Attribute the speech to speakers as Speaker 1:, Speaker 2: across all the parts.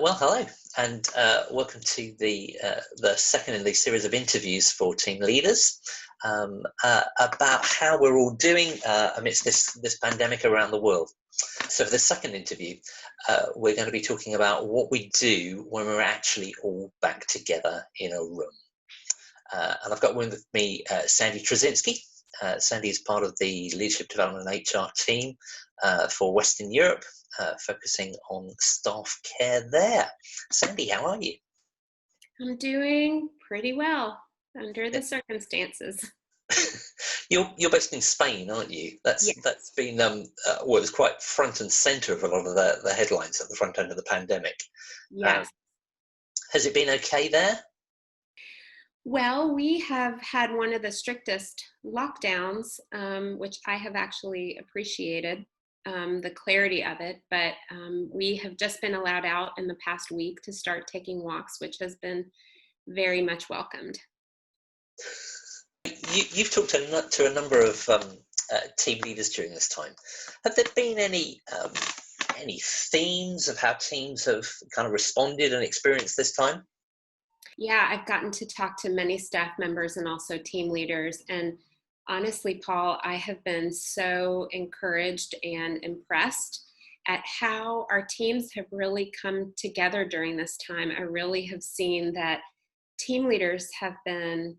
Speaker 1: Well, hello, and welcome to the second in the series of interviews for team leaders about how we're all doing amidst this pandemic around the world. So, for the second interview, we're going to be talking about what we do when we're actually all back together in a room. And I've got with me Sandy Trzynski. Sandy is part of the Leadership Development and HR team for Western Europe, focusing on staff care there. Sandy, how are you?
Speaker 2: I'm doing pretty well under the circumstances.
Speaker 1: You're based in Spain, aren't you?
Speaker 2: Yeah.
Speaker 1: That's been well, it was quite front and centre of a lot of the headlines at the front end of the pandemic.
Speaker 2: Yes.
Speaker 1: Has it been okay there?
Speaker 2: Well, we have had one of the strictest lockdowns, which I have actually appreciated the clarity of it. But we have just been allowed out in the past week to start taking walks, which has been very much welcomed.
Speaker 1: You've talked to a number of team leaders during this time. Have there been any themes of how teams have kind of responded and experienced this time?
Speaker 2: Yeah, I've gotten to talk to many staff members and also team leaders. And honestly, Paul, I have been so encouraged and impressed at how our teams have really come together during this time. I really have seen that team leaders have been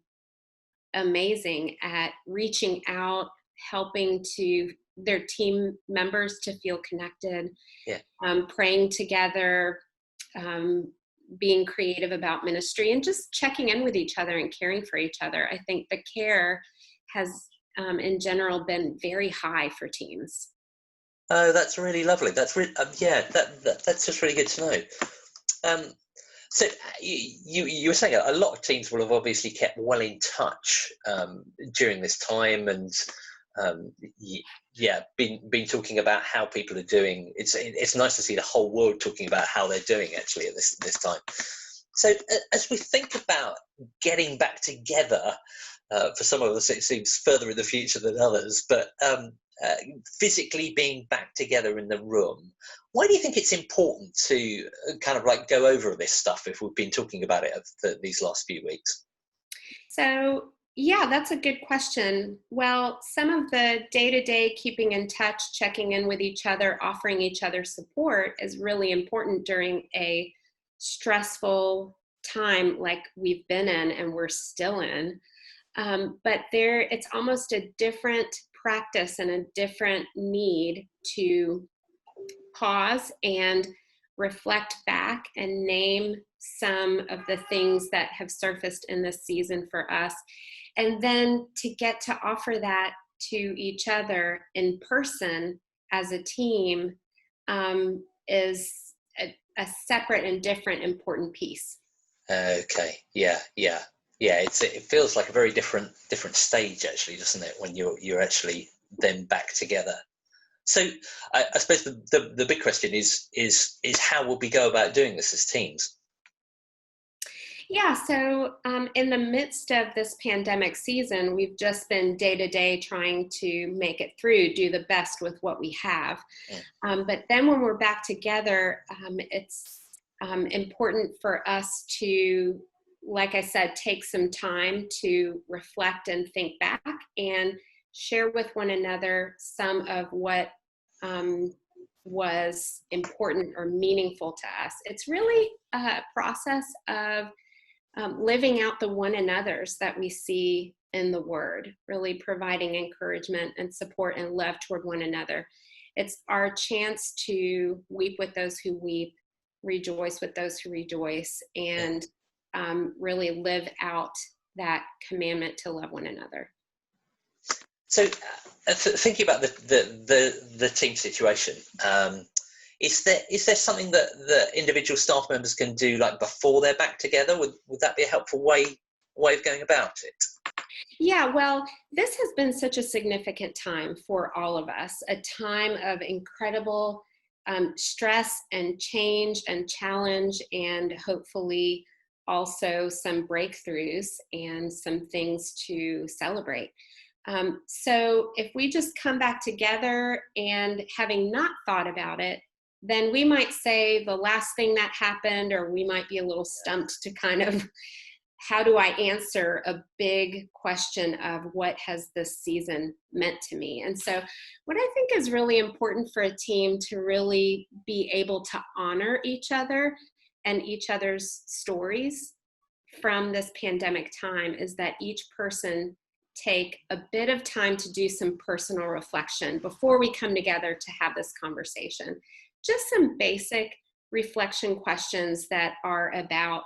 Speaker 2: amazing at reaching out, helping to their team members to feel connected,
Speaker 1: Yeah.
Speaker 2: Praying together, being creative about ministry, and just checking in with each other and caring for each other. I think the care has, in general, been very high for teams.
Speaker 1: Oh, that's really lovely. That's really, that's just really good to know. So you were saying a lot of teams will have obviously kept well in touch during this time, and been talking about how people are doing. It's nice to see the whole world talking about how they're doing actually at this time. So as we think about getting back together, for some of us it seems further in the future than others, but physically being back together in the room, why do you think it's important to kind of like go over this stuff if we've been talking about it these last few weeks?
Speaker 2: So, yeah, that's a good question. Well, some of the day-to-day keeping in touch, checking in with each other, offering each other support is really important during a stressful time like we've been in and we're still in. But it's almost a different practice and a different need to pause and reflect back and name some of the things that have surfaced in this season for us. And then to get to offer that to each other in person as a team is a separate and different important piece.
Speaker 1: Okay. Yeah. It feels like a very different stage actually, doesn't it, when you're actually then back together. So I suppose the big question is how will we go about doing this as teams?
Speaker 2: Yeah, so in the midst of this pandemic season, we've just been day to day trying to make it through, do the best with what we have. But then when we're back together, it's important for us to, like I said, take some time to reflect and think back and share with one another some of what was important or meaningful to us. It's really a process of living out the one another's that we see in the Word, really providing encouragement and support and love toward one another. It's our chance to weep with those who weep, rejoice with those who rejoice, and really live out that commandment to love one another.
Speaker 1: So, thinking about the team situation, is there something that the individual staff members can do like before they're back together? Would that be a helpful way of going about it?
Speaker 2: Yeah, well, this has been such a significant time for all of us, a time of incredible stress and change and challenge, and hopefully also some breakthroughs and some things to celebrate. So if we just come back together and having not thought about it, then we might say the last thing that happened, or we might be a little stumped to kind of, how do I answer a big question of what has this season meant to me? And so what I think is really important for a team to really be able to honor each other and each other's stories from this pandemic time is that each person take a bit of time to do some personal reflection before we come together to have this conversation. Just some basic reflection questions that are about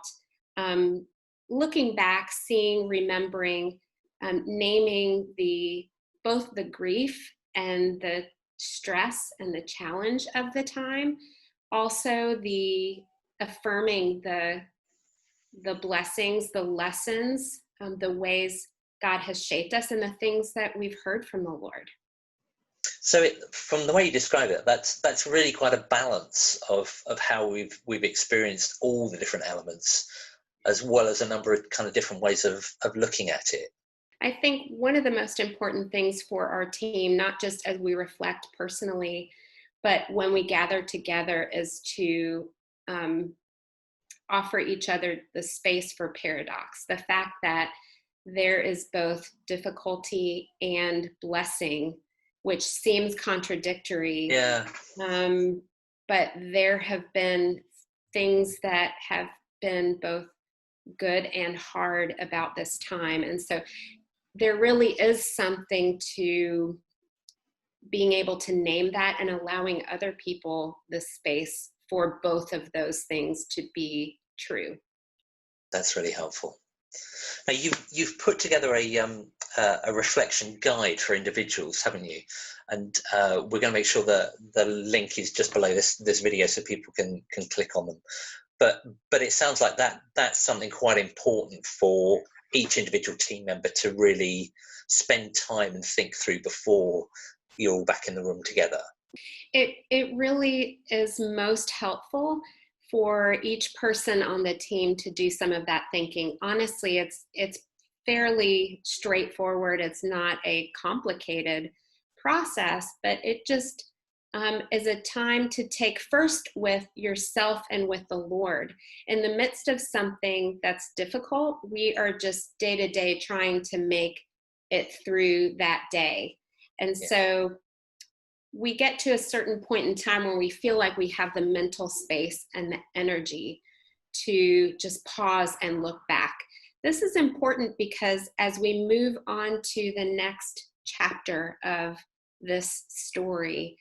Speaker 2: looking back, seeing, remembering, naming both the grief and the stress and the challenge of the time, also the affirming the blessings, the lessons, the ways God has shaped us, and the things that we've heard from the Lord.
Speaker 1: So from the way you describe it, that's really quite a balance of how we've experienced all the different elements, as well as a number of kind of different ways of looking at it.
Speaker 2: I think one of the most important things for our team, not just as we reflect personally, but when we gather together, is to offer each other the space for paradox. The fact that there is both difficulty and blessing, which seems contradictory.
Speaker 1: Yeah.
Speaker 2: But there have been things that have been both good and hard about this time. And so there really is something to being able to name that and allowing other people the space for both of those things to be true.
Speaker 1: That's really helpful. Now you've put together a reflection guide for individuals, haven't you? And we're going to make sure that the link is just below this video so people can click on them. But it sounds like that's something quite important for each individual team member to really spend time and think through before you're all back in the room together.
Speaker 2: It really is most helpful for each person on the team to do some of that thinking. Honestly, it's fairly straightforward. It's not a complicated process, but it just is a time to take first with yourself and with the Lord. In the midst of something that's difficult, we are just day to day trying to make it through that day. And so we get to a certain point in time where we feel like we have the mental space and the energy to just pause and look back. This is important because as we move on to the next chapter of this story,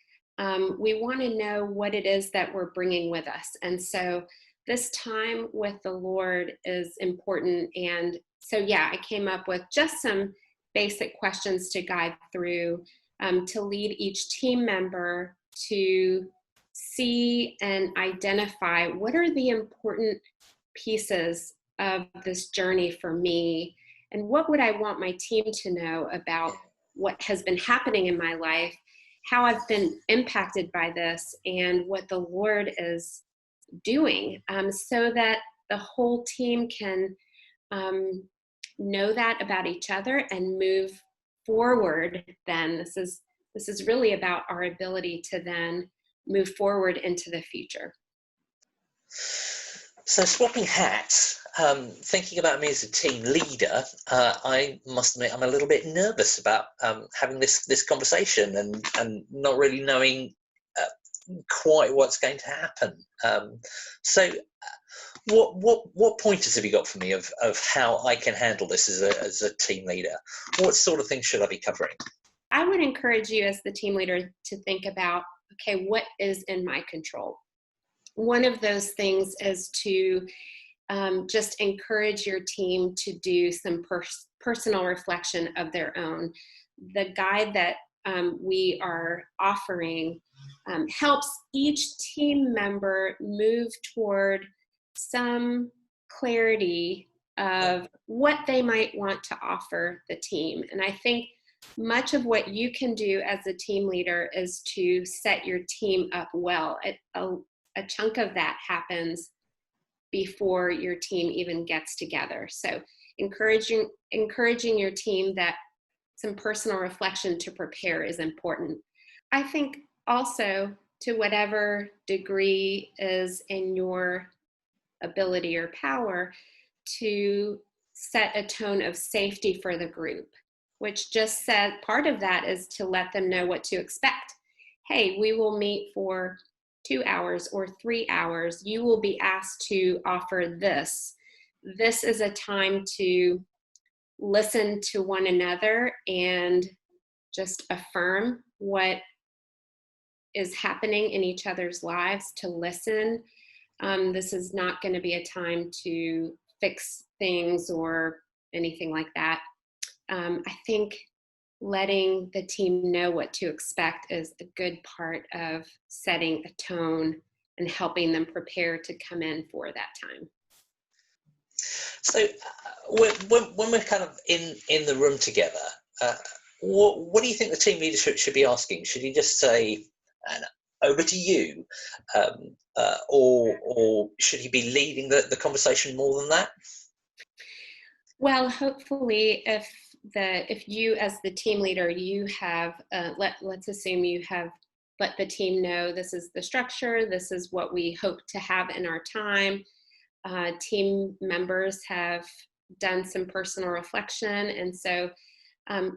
Speaker 2: we want to know what it is that we're bringing with us. And so this time with the Lord is important. And so, I came up with just some basic questions to guide through, to lead each team member to see and identify what are the important pieces of this journey for me, and what would I want my team to know about what has been happening in my life, how I've been impacted by this, and what the Lord is doing, so that the whole team can know that about each other and move forward. Then this is really about our ability to then move forward into the future.
Speaker 1: So swapping hats, thinking about me as a team leader, I must admit I'm a little bit nervous about having this conversation and not really knowing quite what's going to happen. So what pointers have you got for me of how I can handle this as a team leader? What sort of things should I be covering?
Speaker 2: I would encourage you as the team leader to think about, okay, what is in my control? One of those things is to just encourage your team to do some personal reflection of their own. The guide that we are offering helps each team member move toward some clarity of what they might want to offer the team. And I think much of what you can do as a team leader is to set your team up well. A chunk of that happens before your team even gets together. So encouraging your team that some personal reflection to prepare is important. I think also to whatever degree is in your ability or power, to set a tone of safety for the group, which just said part of that is to let them know what to expect. Hey, we will meet for 2 hours or 3 hours. You will be asked to offer this. This is a time to listen to one another and just affirm what is happening in each other's lives, to listen. This is not going to be a time to fix things or anything like that. I think letting the team know what to expect is a good part of setting a tone and helping them prepare to come in for that time.
Speaker 1: So when we're kind of in the room together, what do you think the team leader should be asking? Should he just say, over to you, or should he be leading the conversation more than that?
Speaker 2: Well, hopefully, if you as the team leader, you have let's assume you have let the team know this is the structure, this is what we hope to have in our time. Team members have done some personal reflection, and so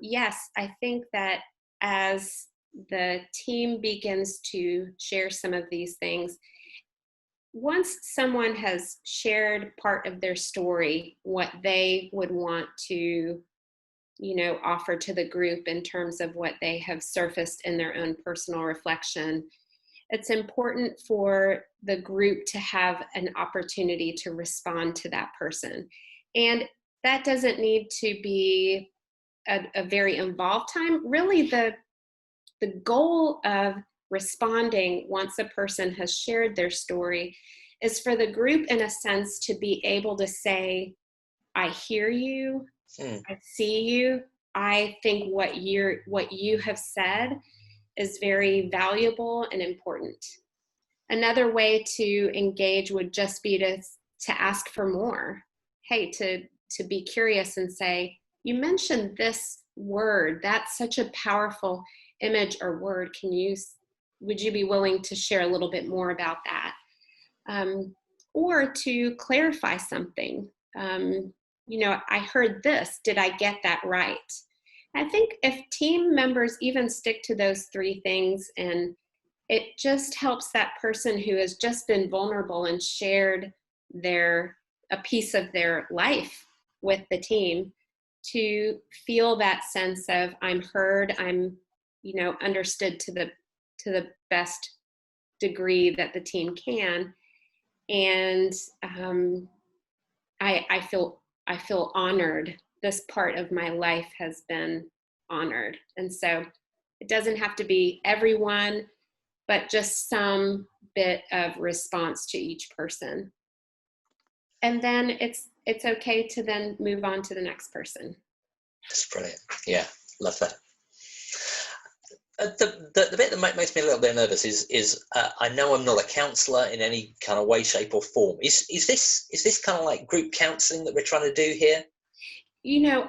Speaker 2: yes, I think that as the team begins to share some of these things, once someone has shared part of their story, what they would want to, offer to the group in terms of what they have surfaced in their own personal reflection, it's important for the group to have an opportunity to respond to that person. And that doesn't need to be a very involved time. Really, the goal of responding once a person has shared their story is for the group, in a sense, to be able to say, I hear you, I see you, I think what you have said is very valuable and important. Another way to engage would just be to ask for more. Hey, to be curious and say, you mentioned this word, that's such a powerful image or word. Would you be willing to share a little bit more about that? Or to clarify something. I heard this, did I get that right? I think if team members even stick to those 3 things, and it just helps that person who has just been vulnerable and shared a piece of their life with the team to feel that sense of I'm heard, I'm understood to the best degree that the team can, and I feel honored. This part of my life has been honored, and so it doesn't have to be everyone, but just some bit of response to each person, and then it's okay to then move on to the next person.
Speaker 1: That's brilliant. Yeah, love that. The bit that makes me a little bit nervous is I know I'm not a counsellor in any kind of way, shape, or form. Is this kind of like group counselling that we're trying to do here?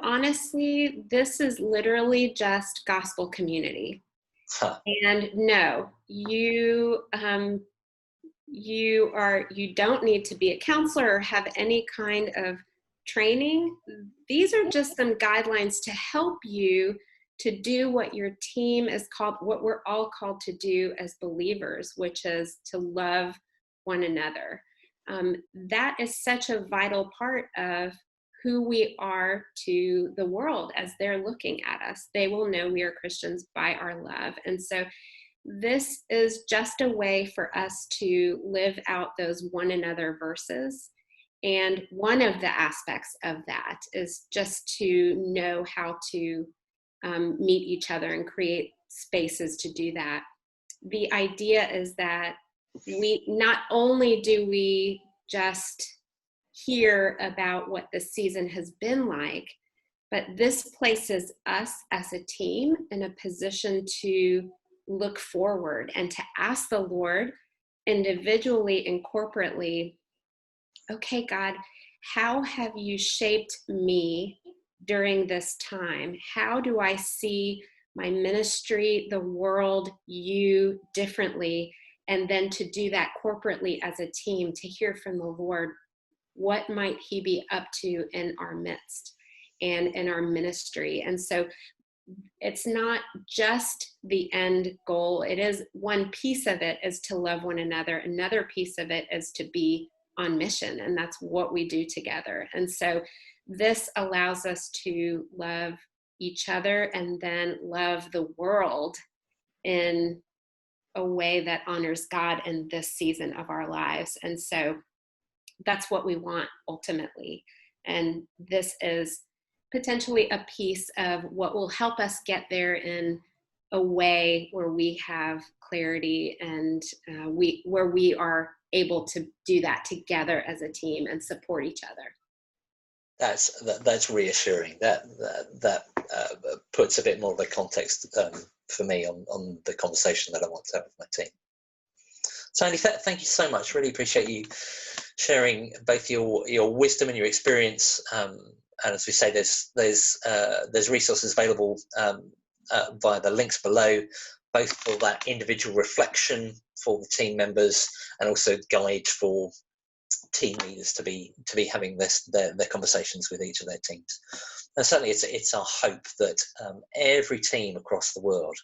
Speaker 2: Honestly, this is literally just gospel community.
Speaker 1: Huh.
Speaker 2: And no, you don't need to be a counselor or have any kind of training. These are just some guidelines to help you to do what your team is called, what we're all called to do as believers, which is to love one another. That is such a vital part of who we are to the world as they're looking at us. They will know we are Christians by our love. And so this is just a way for us to live out those one another verses. And one of the aspects of that is just to know how to meet each other and create spaces to do that. The idea is that we not only do we just hear about what the season has been like, but this places us as a team in a position to look forward and to ask the Lord individually and corporately, okay, God, how have you shaped me during this time? How do I see my ministry, the world, you differently and then to do that corporately as a team, to hear from the Lord, what might he be up to in our midst and in our ministry. And so it's not just the end goal. It is one piece of it is to love one another. Another piece of it is to be on mission, and that's what we do together. And so this allows us to love each other and then love the world in a way that honors God in this season of our lives. And so that's what we want ultimately. And this is potentially a piece of what will help us get there in a way where we have clarity and where we are able to do that together as a team and support each other.
Speaker 1: That's reassuring. That puts a bit more of a context for me on the conversation that I want to have with my team. Sandy, thank you so much. Really appreciate you sharing both your wisdom and your experience. And as we say, there's resources available via the links below, both for that individual reflection for the team members and also guide for team leaders to be having their conversations with each of their teams. And certainly it's our hope that every team across the world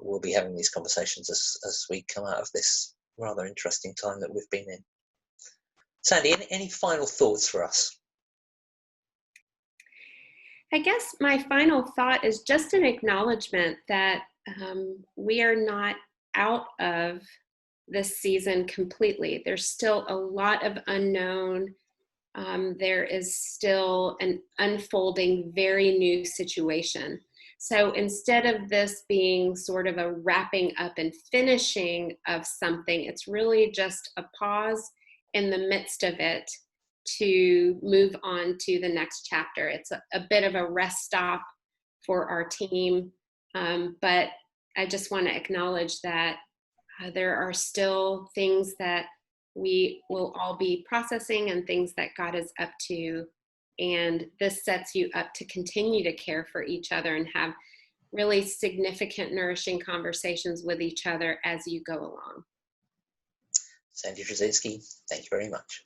Speaker 1: will be having these conversations as we come out of this rather interesting time that we've been in. Sandy, any final thoughts for us?
Speaker 2: I guess my final thought is just an acknowledgement that we are not out of this season completely. There's still a lot of unknown. There is still an unfolding, very new situation. So instead of this being sort of a wrapping up and finishing of something, it's really just a pause in the midst of it to move on to the next chapter. It's a bit of a rest stop for our team, but I just want to acknowledge that there are still things that we will all be processing and things that God is up to. And this sets you up to continue to care for each other and have really significant, nourishing conversations with each other as you go along.
Speaker 1: Sandy Brzezinski, thank you very much.